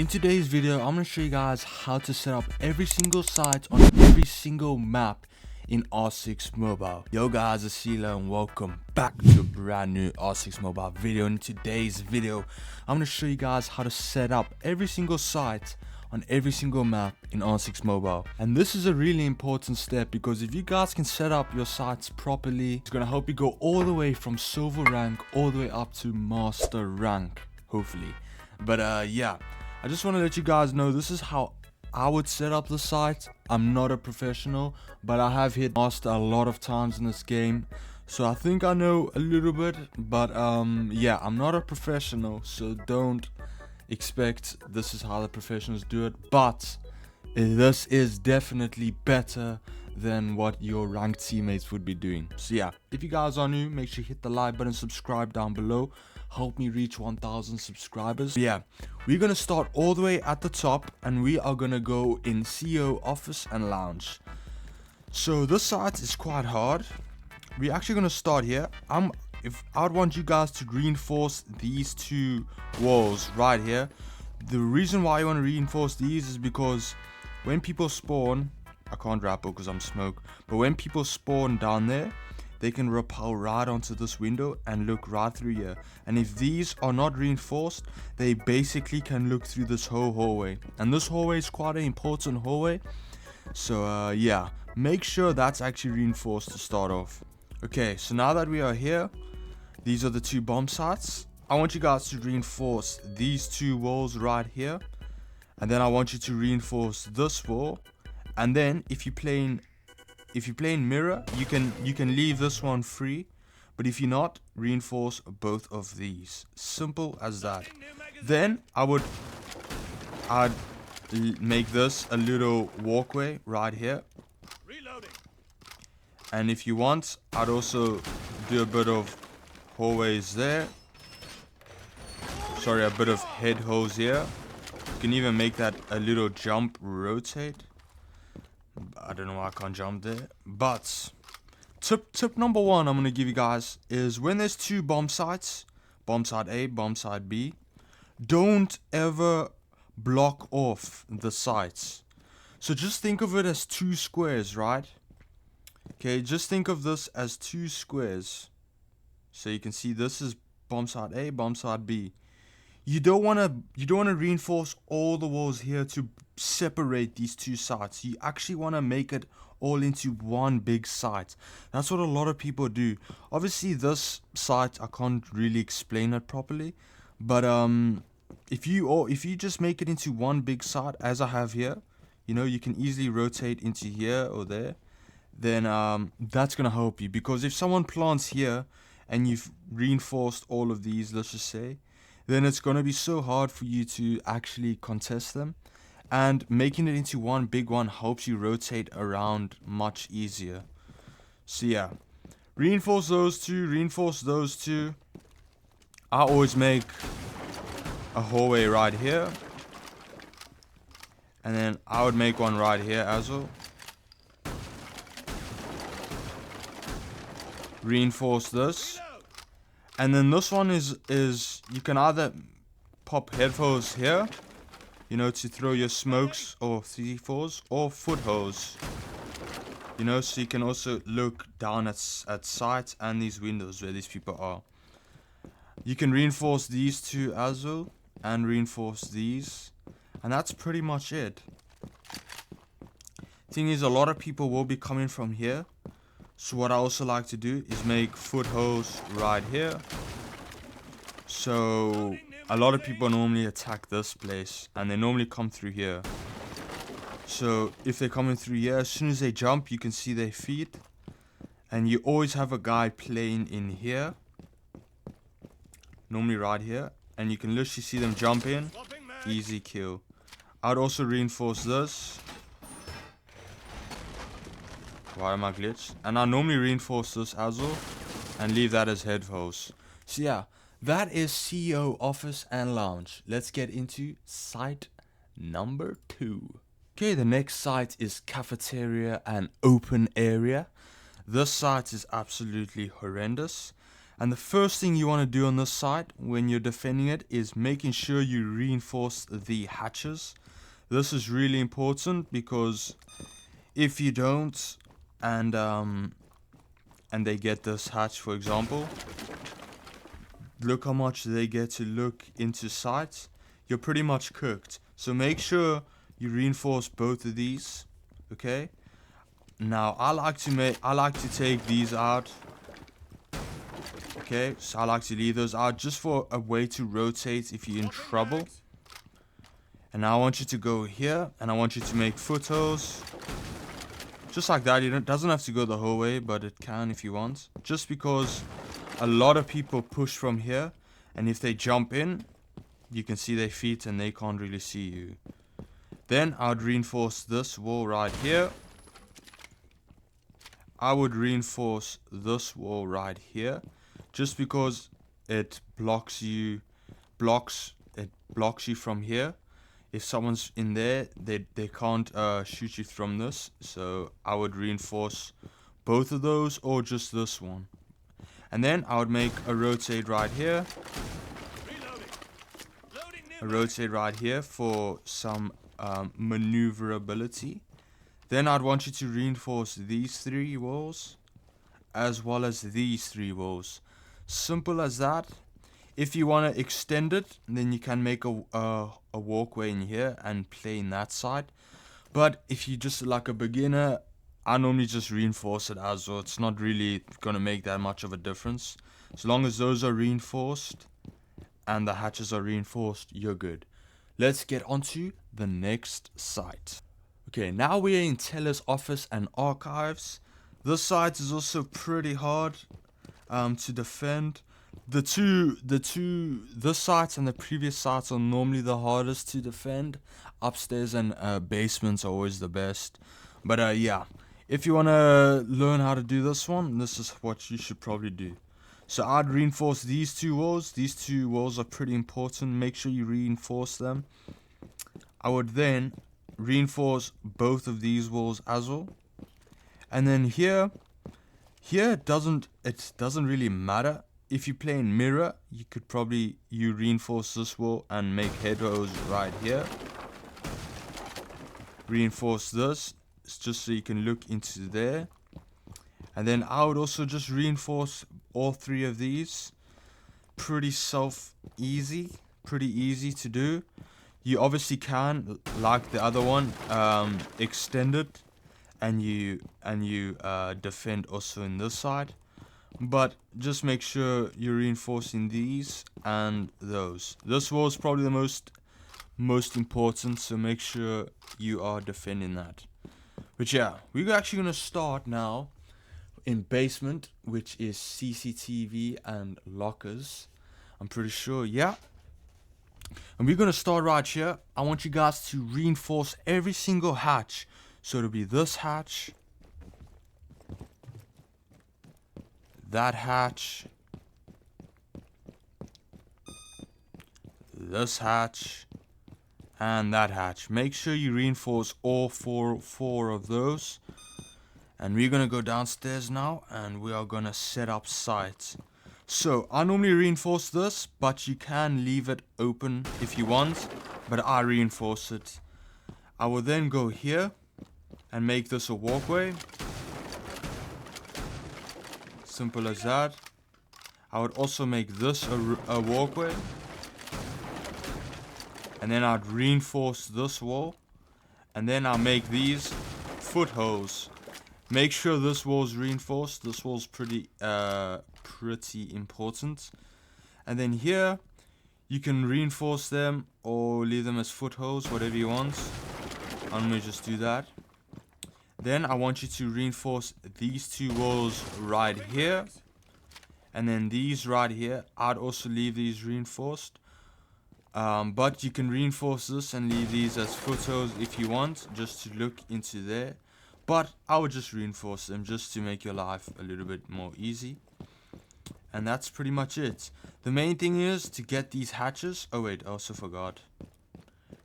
In today's video, I'm going to show you guys how to set up every single site on every single map in R6 Mobile. Yo guys, it's x-CeLaYouTiube and welcome back to a brand new R6 Mobile video. In today's video, I'm going to show you guys how to set up every single site on every single map in R6 Mobile. And this is a really important step because if you guys can set up your sites properly, it's going to help you go all the way from silver rank all the way up to master rank, hopefully. But yeah. I just want to let you guys know this is how I would set up the site. I'm not a professional, but I have hit master a lot of times in this game, so I think I know a little bit. But yeah, I'm not a professional, so don't expect this is how the professionals do it. But this is definitely better than what your ranked teammates would be doing. So yeah, if you guys are new, make sure you hit the like button, subscribe down below. Help me reach 1,000 subscribers. Yeah, we're gonna start all the way at the top and we are gonna go in CEO office and lounge. So this site is quite hard. We're actually gonna start here. I'd want you guys to reinforce these two walls right here. The reason why you want to reinforce these is because when people spawn, I can't rappel because I'm smoke, but when people spawn down there, they can rappel right onto this window and look right through here. And if these are not reinforced, they basically can look through this whole hallway. And this hallway is quite an important hallway. So yeah, make sure that's actually reinforced to start off. Okay, so now that we are here, these are the two bomb sites. I want you guys to reinforce these two walls right here. And then I want you to reinforce this wall. And then if you play in mirror, you can leave this one free, but if you're not, reinforce both of these. Simple as that. Then I'd make this a little walkway right here. And if you want, I'd also do a bit of hallways there. Sorry, a bit of head holes here. You can even make that a little jump rotate. I don't know why I can't jump there. But tip number one I'm going to give you guys is when there's two bomb sites, bomb site A, bomb site B, don't ever block off the sites. So just think of it as two squares, right? Okay, just think of this as two squares. So you can see this is bomb site A, bomb site B. You don't want to reinforce all the walls here to separate these two sites. You actually want to make it all into one big site. That's what a lot of people do. Obviously this site I can't really explain it properly, but if you just make it into one big site as I have here, you know, you can easily rotate into here or there. Then that's gonna help you, because if someone plants here and you've reinforced all of these, let's just say, then it's going to be so hard for you to actually contest them. And making it into one big one helps you rotate around much easier. So yeah, reinforce those two, reinforce those two. I always make a hallway right here. And then I would make one right here as well. Reinforce this. And then this one is you can either pop headphones here, you know, to throw your smokes or C4s, or foot holes, you know, so you can also look down at sites and these windows where these people are. You can reinforce these two as well and reinforce these, and that's pretty much it. Thing is, a lot of people will be coming from here. So what I also like to do is make footholds right here. So a lot of people normally attack this place and they normally come through here. So if they're coming through here, as soon as they jump, you can see their feet. And you always have a guy playing in here. Normally right here. And you can literally see them jump in. Easy kill. I'd also reinforce this. Why am I glitched? And I normally reinforce this as well and leave that as headphones. So yeah, that is CEO office and lounge. Let's get into site number 2. Okay, the next site is cafeteria and open area. This site is absolutely horrendous. And the first thing you want to do on this side when you're defending it is making sure you reinforce the hatches. This is really important because if you don't, and they get this hatch, for example, look how much they get to look into sight. You're pretty much cooked. So make sure you reinforce both of these. Okay. Now I like to take these out. Okay, so I like to leave those out just for a way to rotate if you're in trouble. And now I want you to go here, and I want you to make footholds. Just like that. It doesn't have to go the whole way, but it can if you want. Just because a lot of people push from here, and if they jump in, you can see their feet and they can't really see you. Then I would reinforce this wall right here. I would reinforce this wall right here. Just because it blocks you from here. If someone's in there, they can't shoot you from this. So I would reinforce both of those or just this one. And then I would make a rotate right here. A rotate right here for some maneuverability. Then I'd want you to reinforce these 3 walls as well as these 3 walls. Simple as that. If you want to extend it, then you can make a walkway in here and play in that side. But if you're just like a beginner, I normally just reinforce it as well. It's not really going to make that much of a difference. As long as those are reinforced and the hatches are reinforced, you're good. Let's get on to the next site. Okay, now we're in Teller's office and archives. This site is also pretty hard to defend. This site and the previous sites are normally the hardest to defend. Upstairs and basements are always the best. But yeah, if you want to learn how to do this one, this is what you should probably do. So I'd reinforce these 2 walls. These 2 walls are pretty important. Make sure you reinforce them. I would then reinforce both of these walls as well. And then here it doesn't really matter. If you play in mirror, you could probably reinforce this wall and make headrows right here. Reinforce this, it's just so you can look into there. And then I would also just reinforce all 3 of these. Pretty easy to do. You obviously can, like the other one, extend it, and you defend also in this side. But just make sure you're reinforcing these and those. This wall is probably the most important, so make sure you are defending that. But yeah, we're actually gonna start now in basement, which is CCTV and lockers. I'm pretty sure, yeah. And we're gonna start right here. I want you guys to reinforce every single hatch. So it'll be this hatch, that hatch, this hatch, and that hatch. Make sure you reinforce all four of those. And we're gonna go downstairs now, and we are gonna set up sites. So I normally reinforce this, but you can leave it open if you want, but I reinforce it. I will then go here and make this a walkway. Simple as that. I would also make this a walkway. And then I'd reinforce this wall. And then I'll make these footholds. Make sure this wall's reinforced. This wall's pretty important. And then here, you can reinforce them or leave them as footholds, whatever you want. I'm gonna just do that. Then I want you to reinforce these 2 walls right here. And then these right here, I'd also leave these reinforced. But you can reinforce this and leave these as footholds if you want, just to look into there. But I would just reinforce them just to make your life a little bit more easy. And that's pretty much it. The main thing is to get these hatches. Oh wait, I also forgot.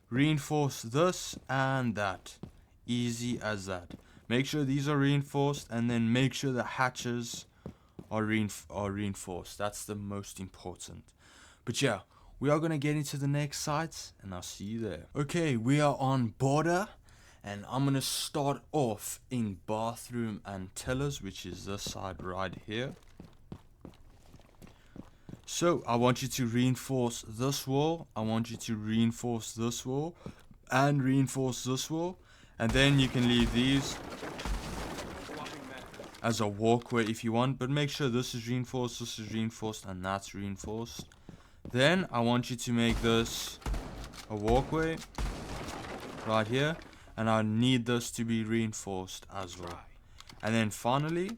Reinforce this and that. Easy as that. Make sure these are reinforced, and then make sure the hatches are reinforced. That's the most important. But yeah, we are gonna get into the next sites, and I'll see you there. Okay, we are on border, and I'm gonna start off in bathroom and tellers, which is this side right here. So I want you to reinforce this wall, I want you to reinforce this wall, and reinforce this wall, and then you can leave these as a walkway if you want, but make sure this is reinforced, and that's reinforced. Then I want you to make this a walkway right here, and I need this to be reinforced as well. And then finally,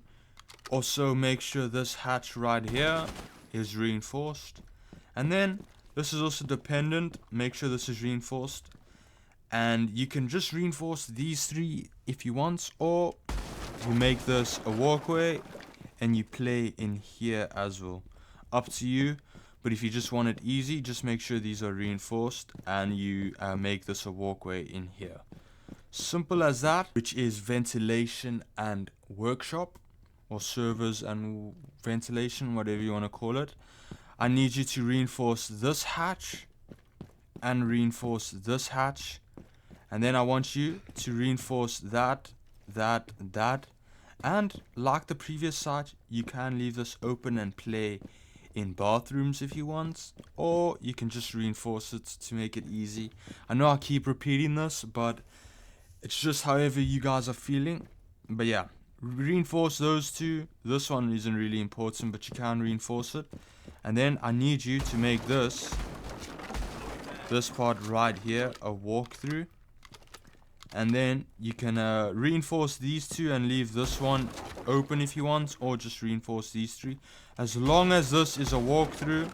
also make sure this hatch right here is reinforced. And then this is also dependent, make sure this is reinforced. And you can just reinforce these three if you want, or you make this a walkway and you play in here as well. Up to you. But if you just want it easy, just make sure these are reinforced and you make this a walkway in here. Simple as that, which is ventilation and workshop, or servers and ventilation, whatever you want to call it. I need you to reinforce this hatch and reinforce this hatch. And then I want you to reinforce that, and like the previous site, you can leave this open and play in bathrooms if you want, or you can just reinforce it to make it easy. I know I keep repeating this, but it's just however you guys are feeling. But yeah, reinforce those two. This one isn't really important, but you can reinforce it. And then I need you to make this part right here a walkthrough. And then you can reinforce these two and leave this one open if you want, or just reinforce these three. As long as this is a walkthrough,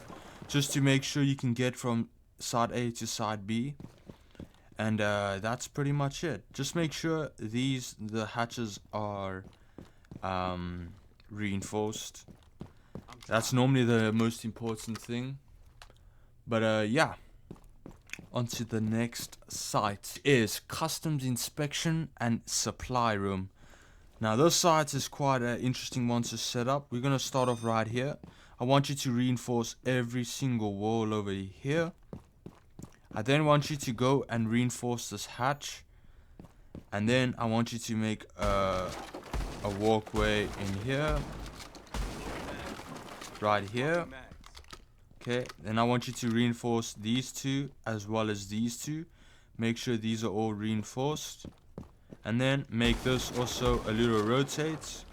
just to make sure you can get from side A to side B. And that's pretty much it. Just make sure the hatches are reinforced. That's normally the most important thing. But yeah. On to the next site is customs inspection and supply room. Now this site is quite an interesting one to set up. We're going to start off right here. I want you to reinforce every single wall over here. I then want you to go and reinforce this hatch. And then I want you to make a walkway in here. Right here. Okay, then I want you to reinforce these two as well as these two. Make sure these are all reinforced. And then make this also a little rotate.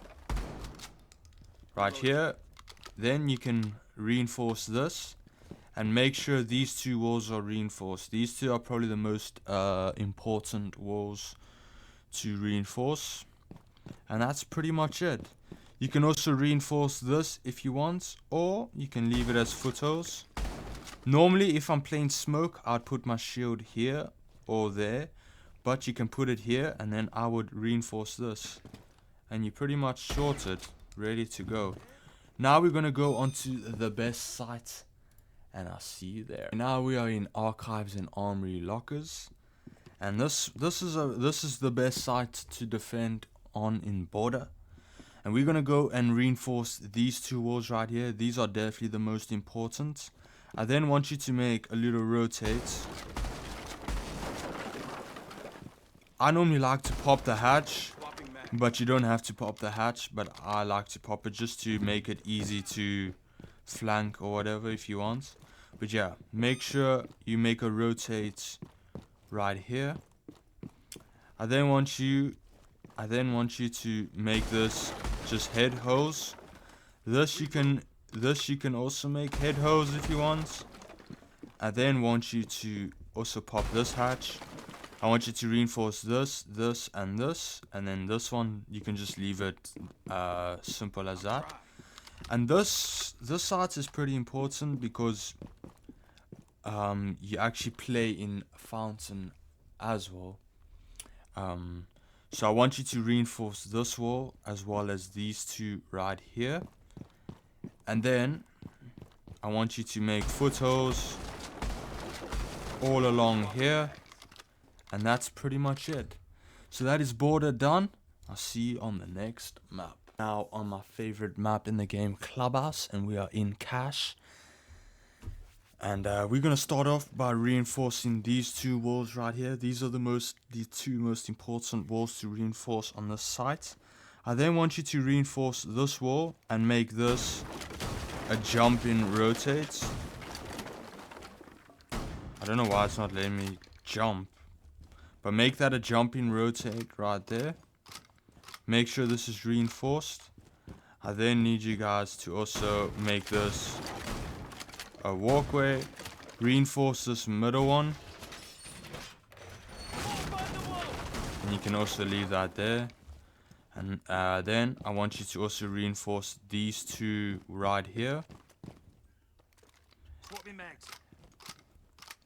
Right here. Then you can reinforce this. And make sure these two walls are reinforced. These two are probably the most important walls to reinforce. And that's pretty much it. You can also reinforce this if you want, or you can leave it as footholds. Normally, if I'm playing smoke, I'd put my shield here or there, but you can put it here, and then I would reinforce this. And you're pretty much sorted, ready to go. Now we're going to go on to the best site, and I'll see you there. Now we are in archives and armory lockers, and this is the best site to defend on in border. And we're going to go and reinforce these two walls right here. These are definitely the most important. I then want you to make a little rotate. I normally like to pop the hatch, but you don't have to pop the hatch. But I like to pop it just to make it easy to flank or whatever if you want. But yeah, make sure you make a rotate right here. I then want you to make this just head holes. This you can also make head holes if you want. I then want you to also pop this hatch. I want you to reinforce this, and then this one you can just leave it simple as that. And this site is pretty important because you actually play in fountain as well. So I want you to reinforce this wall as well as these two right here. And then I want you to make footholds all along here. And that's pretty much it. So that is border done. I'll see you on the next map. Now on my favorite map in the game, Clubhouse, and we are in Cache. And we're gonna start off by reinforcing these two walls right here. These are the two most important walls to reinforce on this site. I then want you to reinforce this wall and make this a jump in rotate. I don't know why it's not letting me jump, but make that a jump in rotate right there. Make sure this is reinforced. I then need you guys to also make this a walkway. Reinforce this middle one. And you can also leave that there. And then I want you to also reinforce these two right here.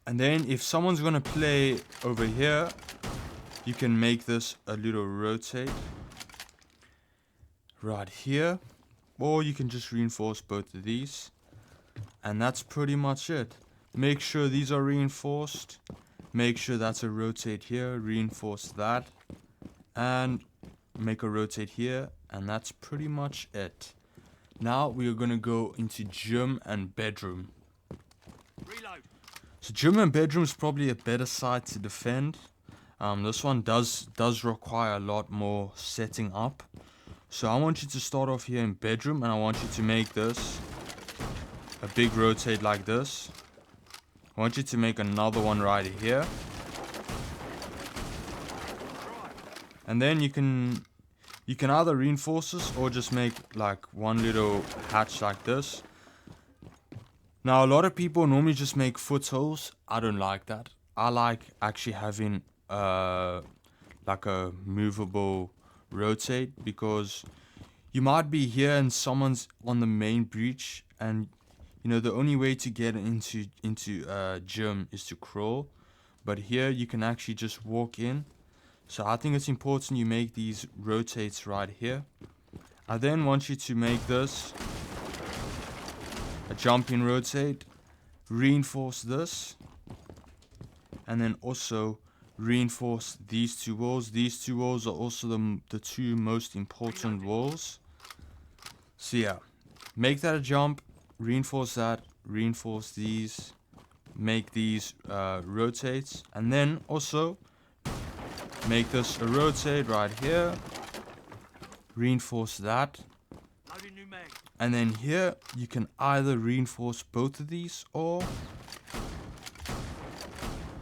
And then if someone's gonna play over here, you can make this a little rotate right here, or you can just reinforce both of these, and that's pretty much it. Make sure these are reinforced, make sure that's a rotate here, reinforce that, and make a rotate here, and that's pretty much it. Now we are gonna go into gym and bedroom. Reload. So gym and bedroom is probably a better site to defend. This one does require a lot more setting up. So I want you to start off here in bedroom, and I want you to make this a big rotate like this. I want you to make another one right here. And then you can either reinforce this or just make like one little hatch like this. Now a lot of people normally just make footholes. I don't like that. I like actually having like a movable rotate, because you might be here and someone's on the main breach, and you know the only way to get into gym is to crawl, but here you can actually just walk in. So I think it's important you make these rotates right here. I then want you to make this a jump in rotate, reinforce this, and then also reinforce these two walls. These two walls are also the two most important walls. So yeah, make that a jump, reinforce that, reinforce these, make these rotates, and then also make this a rotate right here, reinforce that, and then here you can either reinforce both of these or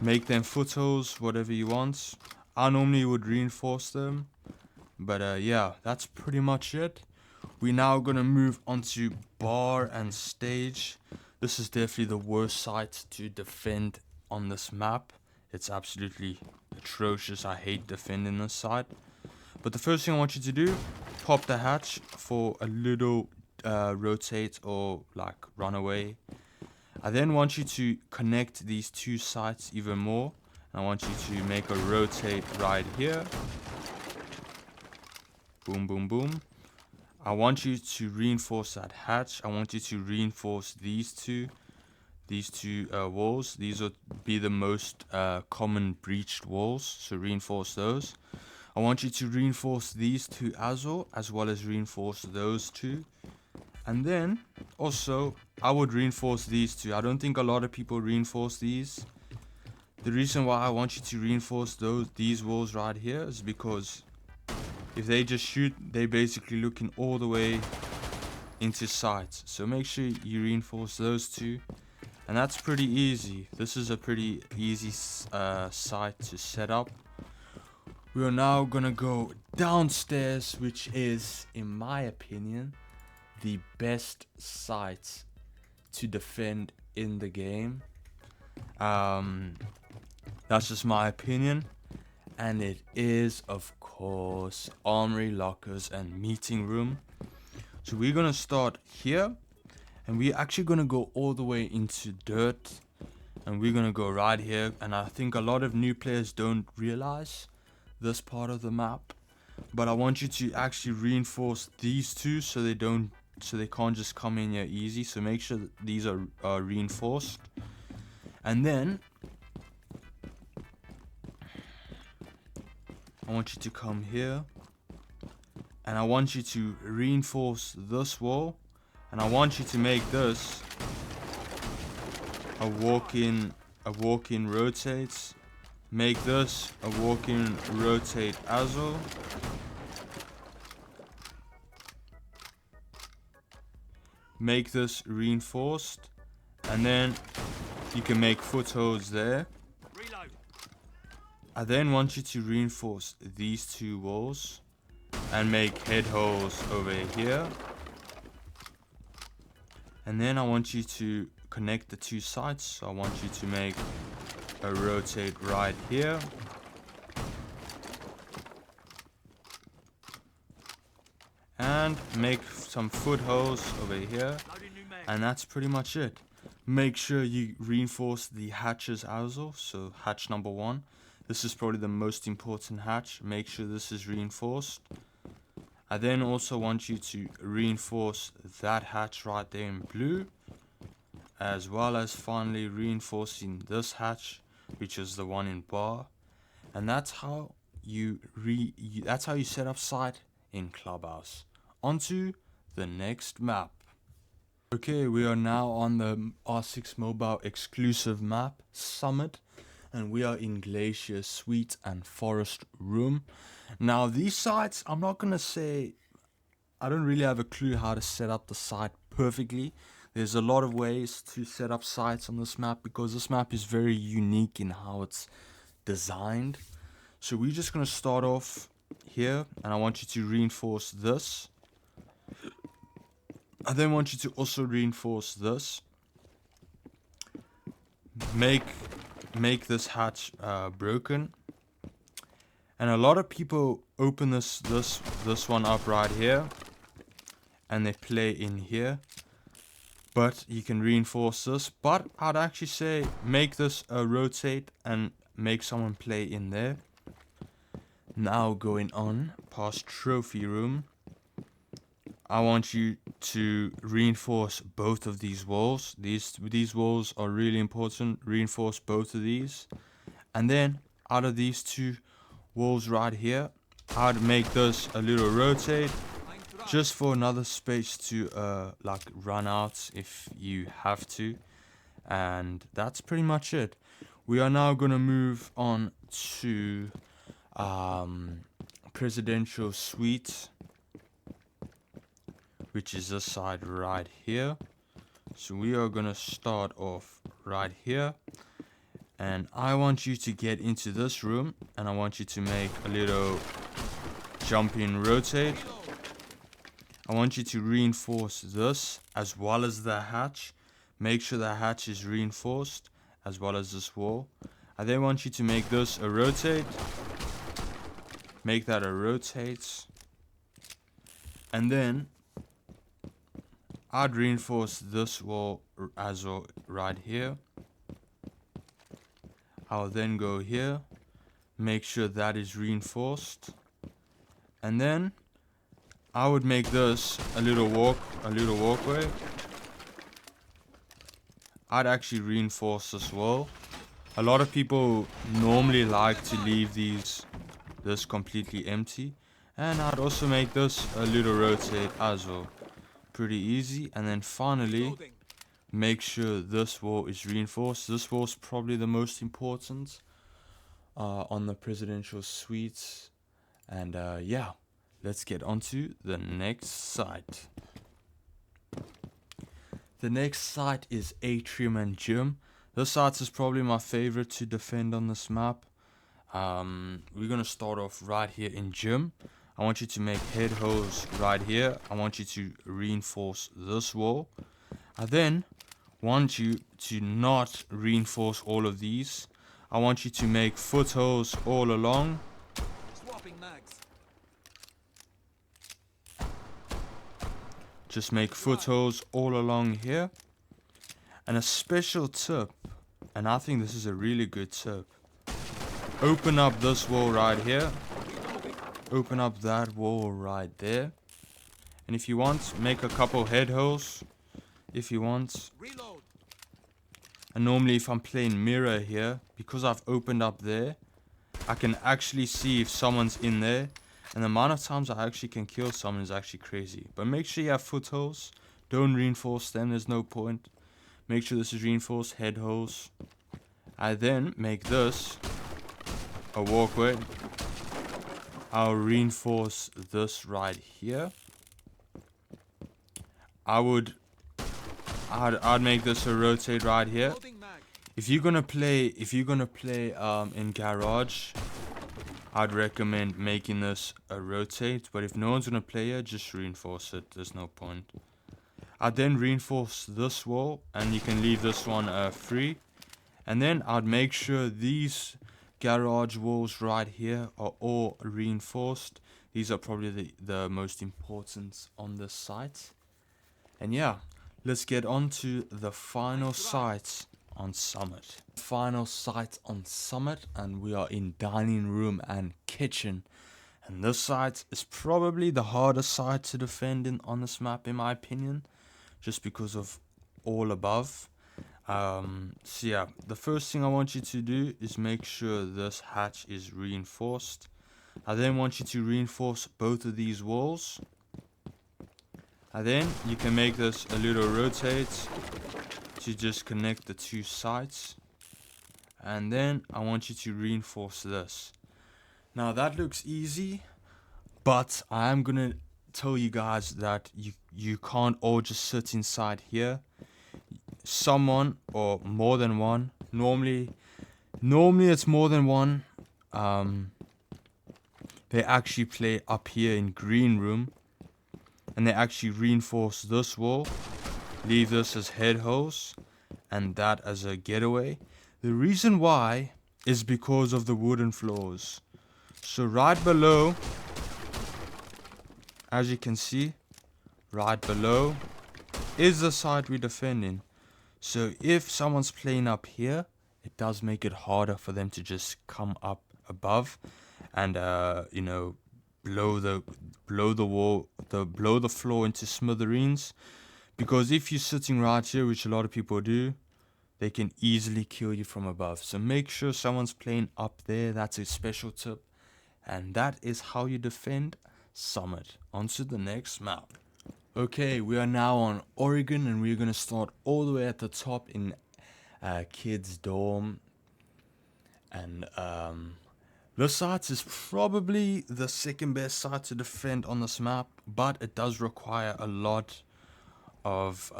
make them footholes, whatever you want. I normally would reinforce them, but yeah, that's pretty much it. We're now gonna move on to bar and stage. This is definitely the worst site to defend on this map. It's absolutely atrocious. I hate defending this site. But the first thing I want you to do, pop the hatch for a little rotate or like run away. I then want you to connect these two sites even more. I want you to make a rotate right here. Boom, boom, boom. I want you to reinforce that hatch. I want you to reinforce these two walls. These will be the most common breached walls, so reinforce those. I want you to reinforce these two as well as reinforce those two. And then also I would reinforce these two. I don't think a lot of people reinforce these. The reason why I want you to reinforce these walls right here is because if they just shoot, they're basically looking all the way into sight. So make sure you reinforce those two. And that's pretty easy. This is a pretty easy site to set up. We are now gonna go downstairs, which is, in my opinion, the best site to defend in the game. That's just my opinion. And it is, of course, armory, lockers, and meeting room. So we're gonna start here, and we're actually gonna go all the way into dirt, and we're gonna go right here. And I think a lot of new players don't realize this part of the map, but I want you to actually reinforce these two so they can't just come in here easy. So make sure that these are reinforced, and then I want you to come here and I want you to reinforce this wall, and I want you to make this a walk-in rotates. Make this a walk-in rotate as well. Make this reinforced, and then you can make footholds there. I then want you to reinforce these two walls and make head holes over here. And then I want you to connect the two sides. So I want you to make a rotate right here. And make some footholds over here. And that's pretty much it. Make sure you reinforce the hatches as well. So hatch number 1. This is probably the most important hatch. Make sure this is reinforced. I then also want you to reinforce that hatch right there in blue, as well as finally reinforcing this hatch, which is the one in bar. And that's how you set up site in Clubhouse. Onto the next map. Okay, we are now on the R6 Mobile exclusive map, Summit, and we are in Glacier Suite and Forest Room. Now these sites, I'm not gonna say, I don't really have a clue how to set up the site perfectly. There's a lot of ways to set up sites on this map because this map is very unique in how it's designed. So we're just gonna start off here, and I want you to reinforce this. I then want you to also reinforce this. Make this hatch broken. And a lot of people open this one up right here, and they play in here. But you can reinforce this. But I'd actually say make this a rotate and make someone play in there. Now going on past trophy room, I want you to reinforce both of these walls. These walls are really important. Reinforce both of these, and then out of these two walls right here, I'd make this a little rotate, just for another space to like run out if you have to. And that's pretty much it. We are now gonna move on to presidential suite, which is this side right here. So we are gonna start off right here, and I want you to get into this room, and I want you to make a little jump in rotate. I want you to reinforce this as well as the hatch. Make sure the hatch is reinforced as well as this wall. I then want you to make this a rotate. Make that a rotate. And then I'd reinforce this wall as well right here. I'll then go here, make sure that is reinforced, and then I would make this a little walkway. I'd actually reinforce this wall. A lot of people normally like to leave this completely empty, and I'd also make this a little rotate as well. Pretty easy. And then finally make sure this wall is reinforced. This wall is probably the most important on the presidential suites. And yeah, let's get on to the next site. The next site is Atrium and Gym. This site is probably my favorite to defend on this map. We're gonna start off right here in Gym. I want you to make head holes right here. I want you to reinforce this wall. I then want you to not reinforce all of these. I want you to make footholds all along. Swapping mags. Just make footholds all along here. And a special tip, and I think this is a really good tip. Open up this wall right here. Open up that wall right there. And if you want, make a couple head holes. If you want. Reload. And normally if I'm playing mirror here, because I've opened up there, I can actually see if someone's in there. And the amount of times I actually can kill someone is actually crazy. But make sure you have foot holes. Don't reinforce them, there's no point. Make sure this is reinforced, head holes. I then make this a walkway. I'll reinforce this right here. I'd make this a rotate right here. If you're gonna play in garage, I'd recommend making this a rotate, but if no one's gonna play here, just reinforce it, there's no point. I'd then reinforce this wall, and you can leave this one free. And then I'd make sure these garage walls right here are all reinforced. These are probably the most important on this site. And yeah, let's get on to the final site on Summit. Final site on Summit, and we are in dining room and kitchen. And this site is probably the hardest site to defend on this map, in my opinion, just because of all above. So yeah, the first thing I want you to do is make sure this hatch is reinforced. I then want you to reinforce both of these walls. And then you can make this a little rotate to just connect the two sides. And then I want you to reinforce this. Now that looks easy, but I am gonna tell you guys that you can't all just sit inside here. Someone or more than one, normally it's more than one, they actually play up here in green room, and they actually reinforce this wall, leave this as head holes, and that as a getaway. The reason why is because of the wooden floors. So right below, as you can see, right below is the side we're defending. So if someone's playing up here, it does make it harder for them to just come up above and you know, blow the floor into smithereens. Because if you're sitting right here, which a lot of people do, they can easily kill you from above. So make sure someone's playing up there. That's a special tip. And that is how you defend Summit. On to the next map. Okay, we are now on Oregon, and we're going to start all the way at the top in kids dorm. And this site is probably the second best site to defend on this map, but it does require a lot of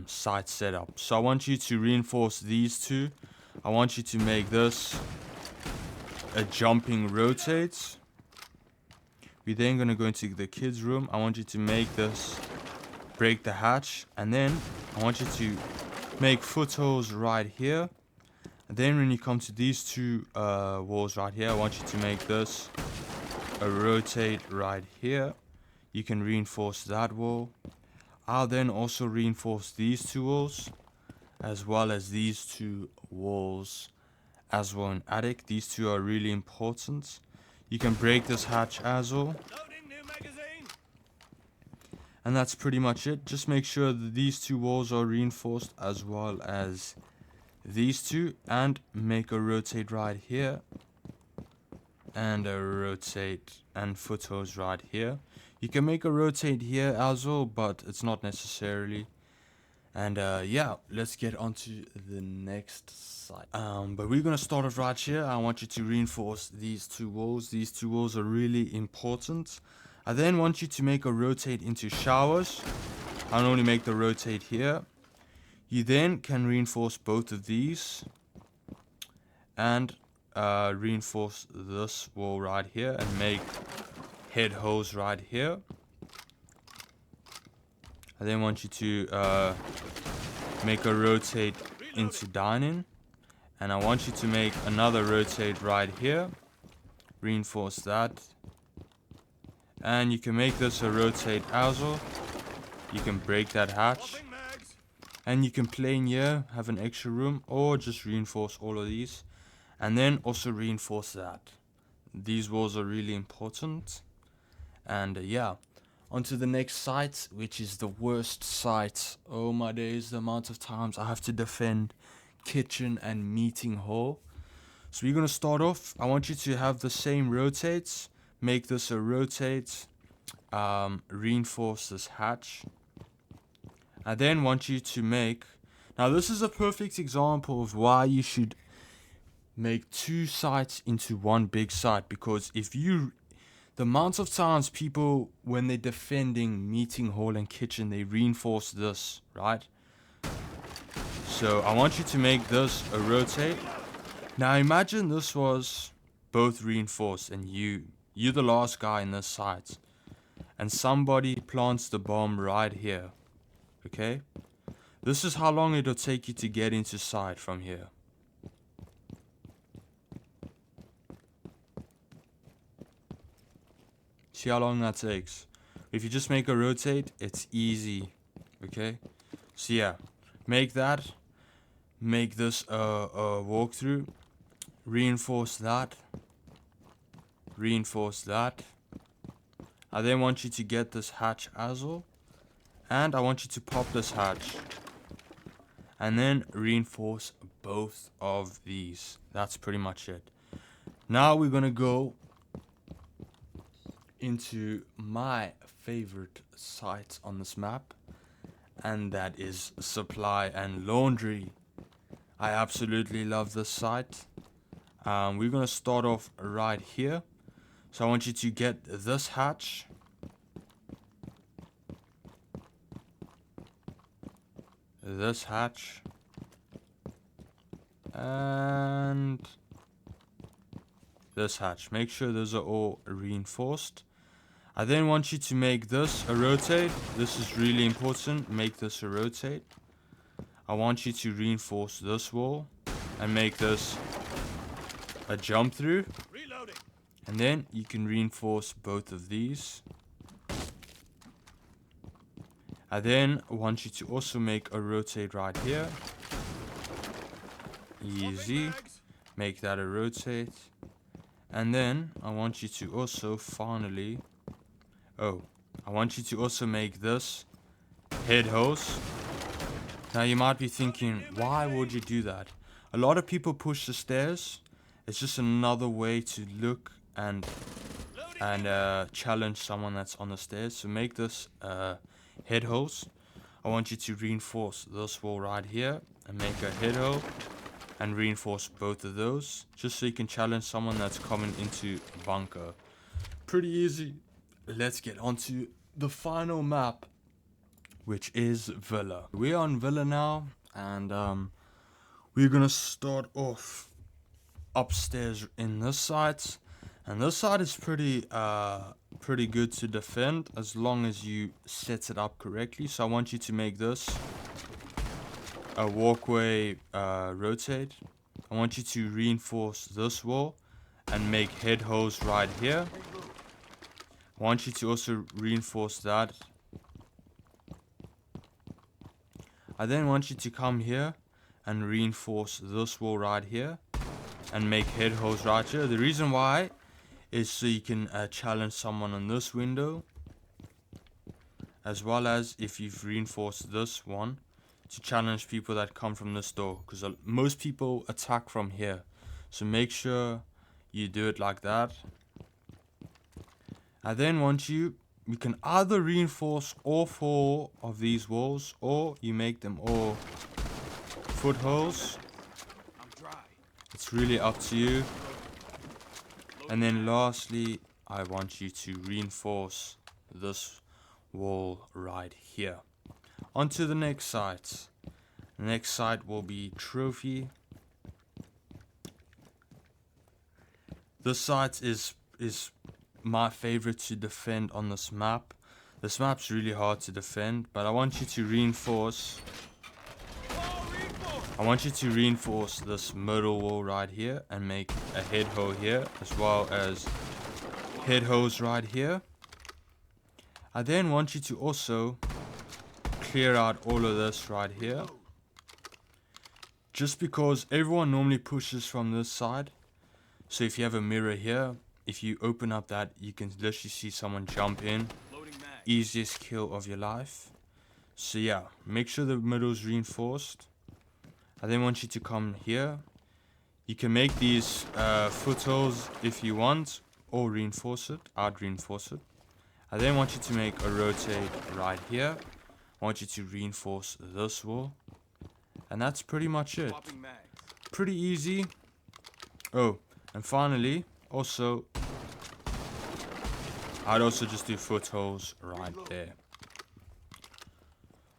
site setup. So I want you to reinforce these two. I want you to make this a jumping rotate. We're then going to go into the kids room. I want you to make this, break the hatch, and then I want you to make footholds right here. And then when you come to these two walls right here, I want you to make this a rotate right here. You can reinforce that wall. I'll then also reinforce these two walls, as well as these two walls as well in attic. These two are really important. You can break this hatch as well. And that's pretty much it. Just make sure that these two walls are reinforced as well as these two, and make a rotate right here and a rotate and footholds right here. You can make a rotate here as well, but it's not necessarily. And yeah, let's get on to the next site. But we're gonna start off right here. I want you to reinforce these two walls. These two walls are really important. I then want you to make a rotate into showers. I only make the rotate here. You then can reinforce both of these and reinforce this wall right here and make head holes right here. I then want you to make a rotate into dining, and I want you to make another rotate right here, reinforce that, and you can make this a rotate as well. You can break that hatch, and you can play in here, have an extra room, or just reinforce all of these, and then also reinforce that. These walls are really important. And yeah, on to the next site, which is the worst site. Oh my days, the amount of times I have to defend kitchen and meeting hall. So we're gonna start off. I want you to have the same rotates. make this a rotate, reinforce this hatch. I then want you to make, now this is a perfect example of why you should make two sites into one big site, because the amount of times people, when they're defending meeting hall and kitchen, they reinforce this, right? So I want you to make this a rotate. Now imagine this was both reinforced and you're the last guy in this site, and somebody plants the bomb right here. Okay, this is how long it'll take you to get into site from here. See how long that takes? If you just make a rotate, it's easy. Okay, so yeah, make that. Make this a walkthrough. Reinforce that. Reinforce that. I then want you to get this hatch as well. And I want you to pop this hatch. And then reinforce both of these. That's pretty much it. Now we're going to go into my favorite site on this map. And that is supply and laundry. I absolutely love this site. We're going to start off right here. So I want you to get this hatch. This hatch. And this hatch. Make sure those are all reinforced. I then want you to make this a rotate. This is really important. Make this a rotate. I want you to reinforce this wall and make this a jump through. Reloading. And then you can reinforce both of these. I then want you to also make a rotate right here. Easy. Make that a rotate. And then I want you to also finally, I want you to also make this head hose. Now you might be thinking, why would you do that? A lot of people push the stairs. It's just another way to look and challenge someone that's on the stairs. So make this head hose. I want you to reinforce this wall right here and make a head hole and reinforce both of those, just so you can challenge someone that's coming into bunker. Pretty easy. Let's get onto the final map, which is Villa. We're on Villa now, and we're gonna start off upstairs in this site, and this side is pretty good to defend as long as you set it up correctly. So I want you to make this a walkway rotate. I want you to reinforce this wall and make head holes right here. I want you to also reinforce that. I then want you to come here and reinforce this wall right here and make head holes right here. The reason why is so you can challenge someone on this window, as well as if you've reinforced this one to challenge people that come from this door, because most people attack from here. So make sure you do it like that. I then want you can either reinforce all 4 of these walls, or you make them all footholes. It's really up to you. And then lastly, I want you to reinforce this wall right here. On to the next site. The next site will be trophy. This site is my favorite to defend on this map. This map's really hard to defend, but I want you to reinforce. I want you to reinforce this middle wall right here and make a head hole here, as well as head holes right here. I then want you to also clear out all of this right here, just because everyone normally pushes from this side. So if you have a mirror here, if you open up that, you can literally see someone jump in. Easiest kill of your life. So yeah, make sure the middle's reinforced. I then want you to come here. You can make these footholes if you want, or reinforce it. I'd reinforce it. I then want you to make a rotate right here. I want you to reinforce this wall. And that's pretty much it. Pretty easy. Oh, and finally, also, I'd also just do footholes right there.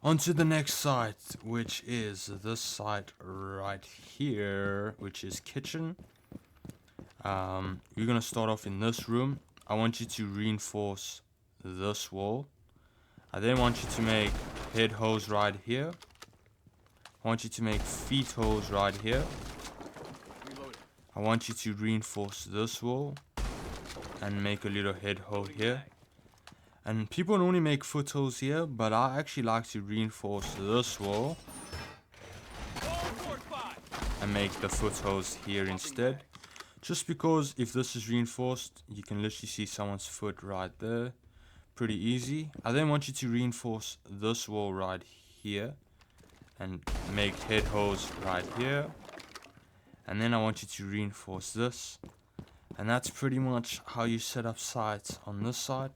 On to the next site, which is this site right here, which is kitchen. You're gonna start off in this room. I want you to reinforce this wall. I then want you to make head holes right here. I want you to make feet holes right here. I want you to reinforce this wall and make a little head hole here. And people normally make foot holes here, but I actually like to reinforce this wall and make the foot holes here instead. Just because if this is reinforced, you can literally see someone's foot right there. Pretty easy. I then want you to reinforce this wall right here and make head holes right here. And then I want you to reinforce this. And that's pretty much how you set up sites on this side.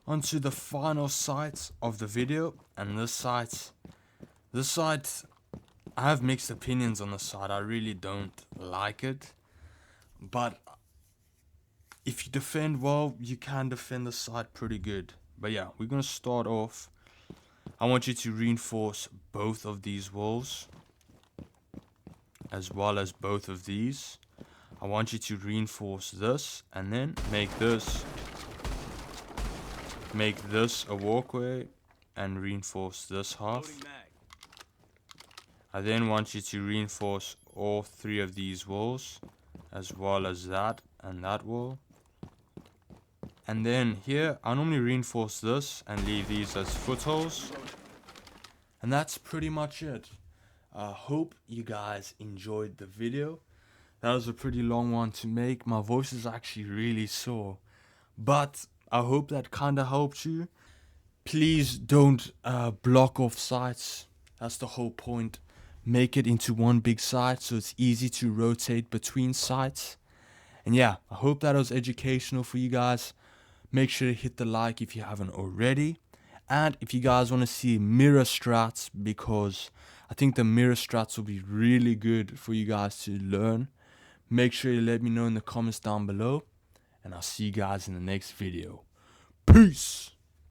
Onto the final site of the video, and this site, I have mixed opinions on the site. I really don't like it, but if you defend well, you can defend the site pretty good. But yeah, we're gonna start off. I want you to reinforce both of these walls as well as both of these. I want you to reinforce this and then make this a walkway and reinforce this half. I then want you to reinforce all three of these walls as well as that and that wall. And then here I normally reinforce this and leave these as footholes. And that's pretty much it. I hope you guys enjoyed the video. That was a pretty long one to make. My voice is actually really sore, but I hope that kind of helped you. Please don't block off sites. That's the whole point. Make it into one big site so it's easy to rotate between sites. And yeah, I hope that was educational for you guys. Make sure to hit the like if you haven't already. And if you guys want to see mirror strats, because I think the mirror strats will be really good for you guys to learn, make sure you let me know in the comments down below. And I'll see you guys in the next video. Peace!